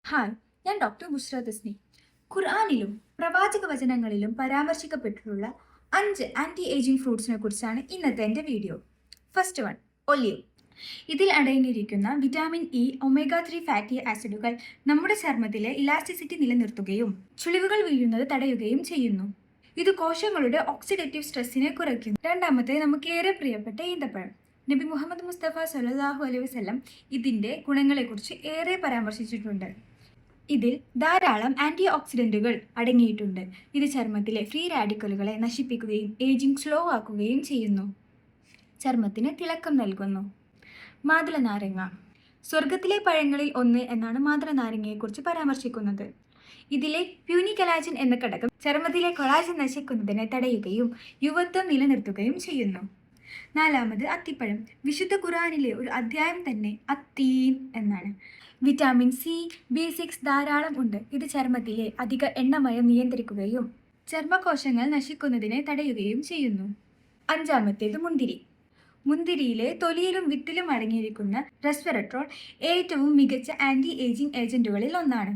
Hi, ഞാൻ doctor Bushra Tasni. ഖുർആനിലും പ്രവാചക വചനങ്ങളിലും പരാമർശിക്കപ്പെട്ടിട്ടുള്ള 5 anti ageing ഫ്രൂട്ട്സിനെ കുറിച്ചാണ് ഇന്നത്തെ എൻ്റെ വീഡിയോ. First one, olive. ഇതിൽ അടങ്ങിയിരിക്കുന്ന വിറ്റാമിൻ ഇ, ഒമേഗ 3 ഫാറ്റി ആസിഡുകൾ നമ്മുടെ ചർമ്മത്തിലെ ഇലാസ്റ്റിസിറ്റി നിലനിർത്തുകയും ചുളിവുകൾ വീഴുന്നത് തടയുകയും ചെയ്യുന്നു. ഇത് കോശങ്ങളുടെ ഓക്സിഡേറ്റീവ് സ്ട്രെസ്സിനെ കുറയ്ക്കുന്നു. രണ്ടാമത്തെ, നമുക്ക് ഏറെ പ്രിയപ്പെട്ട ഈന്തപ്പഴം. നബി മുഹമ്മദ് മുസ്തഫ സല്ലല്ലാഹു അലൈഹി വസല്ലം ഇതിൻ്റെ ഗുണങ്ങളെക്കുറിച്ച് ഏറെ പരാമർശിച്ചിട്ടുണ്ട്. ഇതിൽ ധാരാളം ആൻറ്റി ഓക്സിഡൻറ്റുകൾ അടങ്ങിയിട്ടുണ്ട്. ഇത് ചർമ്മത്തിലെ ഫ്രീ റാഡിക്കലുകളെ നശിപ്പിക്കുകയും ഏജിംഗ് സ്ലോ ആക്കുകയും ചെയ്യുന്നു. ചർമ്മത്തിന് തിളക്കം നൽകുന്നു. മാതളനാരങ്ങ. സ്വർഗത്തിലെ പഴങ്ങളിൽ ഒന്ന് എന്നാണ് മാതളനാരങ്ങയെക്കുറിച്ച് പരാമർശിക്കുന്നത്. ഇതിലെ പ്യൂനികലാജിൻ എന്ന ഘടകം ചർമ്മത്തിലെ കൊളാജൻ നശിക്കുന്നതിനെ തടയുകയും യുവത്വം നിലനിർത്തുകയും ചെയ്യുന്നു. നാലാമത്, അത്തിപ്പഴം. വിശുദ്ധ ഖുർആനിലെ ഒരു അധ്യായം തന്നെ അത്തീൻ എന്നാണ്. വിറ്റാമിൻ സി, B6 ധാരാളം ഉണ്ട്. ഇത് ചർമ്മത്തിലെ അധിക എണ്ണമയം നിയന്ത്രിക്കുകയും ചർമ്മകോശങ്ങൾ നശിക്കുന്നതിനെ തടയുകയും ചെയ്യുന്നു. അഞ്ചാമത്തേത്, മുന്തിരി. മുന്തിരിയിലെ തൊലിയിലും വിത്തിലും അടങ്ങിയിരിക്കുന്ന റെസ്വെറട്രോൾ ഏറ്റവും മികച്ച ആൻറ്റി ഏജിംഗ് ഏജന്റുകളിൽ ഒന്നാണ്.